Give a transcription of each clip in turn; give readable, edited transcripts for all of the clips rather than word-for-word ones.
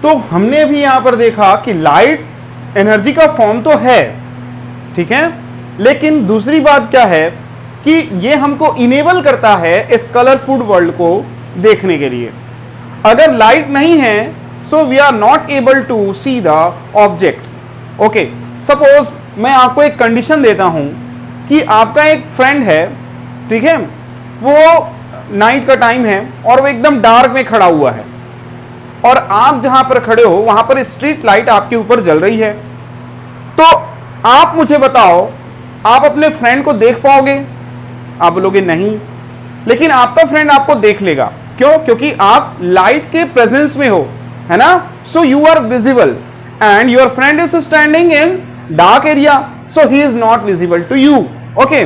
तो हमने भी यहां पर देखा कि लाइट एनर्जी का फॉर्म तो है, ठीक है, लेकिन दूसरी बात क्या है कि ये हमको इनेबल करता है इस कलरफुल वर्ल्ड को देखने के लिए। अगर लाइट नहीं है so we are not able to see the objects. Okay, suppose मैं आपको एक कंडीशन देता हूं कि आपका एक फ्रेंड है, ठीक है, वो नाइट का टाइम है और वो एकदम डार्क में खड़ा हुआ है और आप जहां पर खड़े हो वहां पर स्ट्रीट लाइट आपके ऊपर जल रही है। तो आप मुझे बताओ, आप अपने फ्रेंड को देख पाओगे? आप बोलोगे नहीं, लेकिन आपका फ्रेंड आपको देख लेगा। क्यों? क्योंकि आप लाइट के प्रेजेंस में हो, है ना। So you are visible and your friend is standing in dark area, so he is not visible to you. Okay,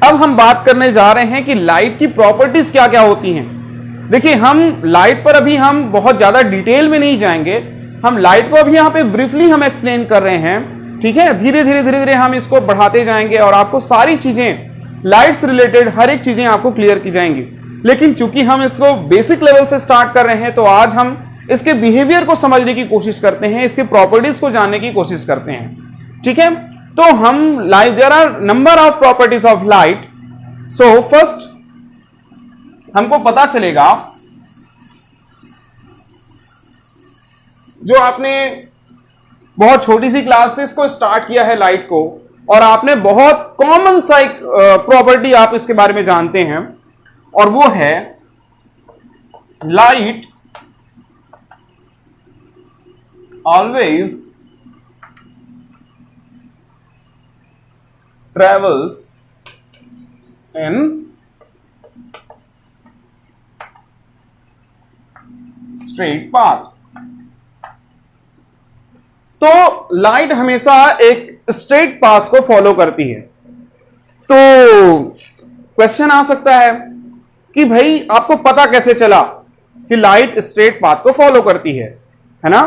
अब हम बात करने जा रहे हैं कि लाइट की प्रॉपर्टीज क्या क्या होती हैं। देखिए, हम लाइट पर अभी हम बहुत ज्यादा डिटेल में नहीं जाएंगे, हम लाइट को अभी यहां पे ब्रीफली हम एक्सप्लेन कर रहे हैं, ठीक है। धीरे धीरे हम इसको बढ़ाते जाएंगे और आपको सारी चीजें लाइट से रिलेटेड हर एक चीजें आपको क्लियर की जाएंगी। लेकिन चूंकि हम इसको बेसिक लेवल से स्टार्ट कर रहे हैं, तो आज हम इसके बिहेवियर को समझने की कोशिश करते हैं, इसके प्रॉपर्टीज को जानने की कोशिश करते हैं, ठीक है। तो हम light, there are number of properties of light. So first हमको पता चलेगा, जो आपने बहुत छोटी सी क्लास से इसको स्टार्ट किया है लाइट को, और आपने बहुत कॉमन सा एक प्रॉपर्टी आप इसके बारे में जानते हैं, और वो है light always travels in straight path. तो लाइट हमेशा एक स्ट्रेट पाथ को फॉलो करती है। तो क्वेश्चन आ सकता है कि भाई आपको पता कैसे चला कि लाइट स्ट्रेट पाथ को फॉलो करती है ना।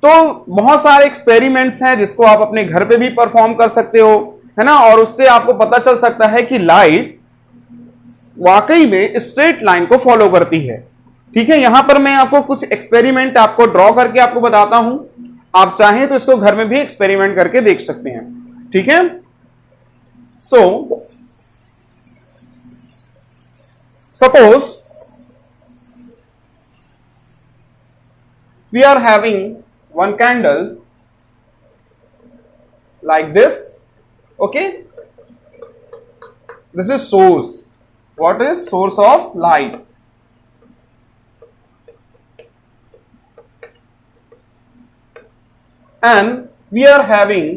तो बहुत सारे एक्सपेरिमेंट्स हैं जिसको आप अपने घर पे भी परफॉर्म कर सकते हो, है ना, और उससे आपको पता चल सकता है कि लाइट वाकई में स्ट्रेट लाइन को फॉलो करती है, ठीक है। यहां पर मैं आपको कुछ एक्सपेरिमेंट आपको ड्रॉ करके आपको बताता हूं, आप चाहें तो इसको घर में भी एक्सपेरिमेंट करके देख सकते हैं, ठीक है। So suppose we are having one candle like this. Okay, this is source. What is source of light? And we are having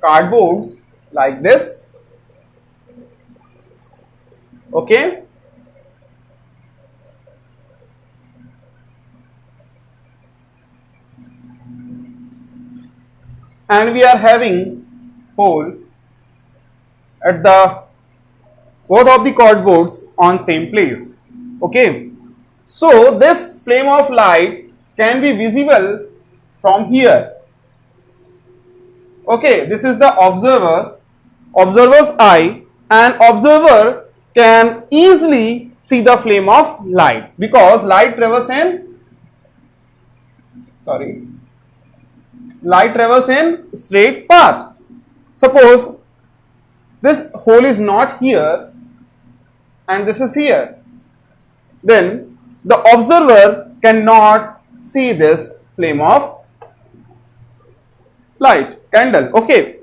cardboards like this. Okay, and we are having hole at the both of the cardboards on same place. Okay, so this flame of light can be visible from here. Okay, this is the observer's eye, and observer can easily see the flame of light because light travels in straight path. Suppose this hole is not here and this is here, then the observer cannot see this flame of light candle. Okay,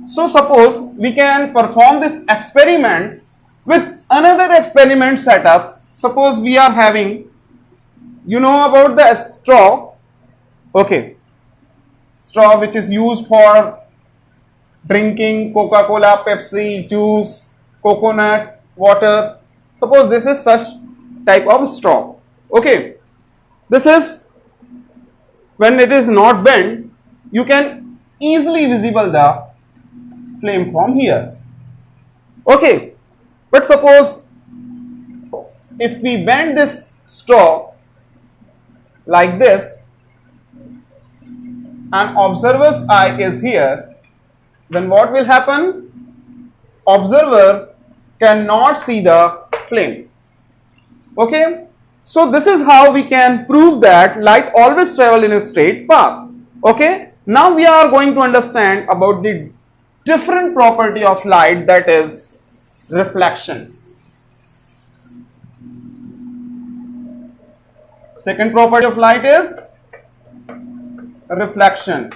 so suppose we can perform this experiment with another experiment setup. Suppose we are having, you know about the straw. Okay, straw which is used for drinking Coca-Cola, Pepsi, juice, coconut, water. Suppose this is such type of straw. Okay, this is, when it is not bent, you can easily visible the flame from here. Okay, but suppose if we bend this straw like this and observer's eye is here, then what will happen? Observer cannot see the flame. Okay, So this is how we can prove that light always travel in a straight path. Okay, now we are going to understand about the different property of light, that is reflection. Second property of light is reflection.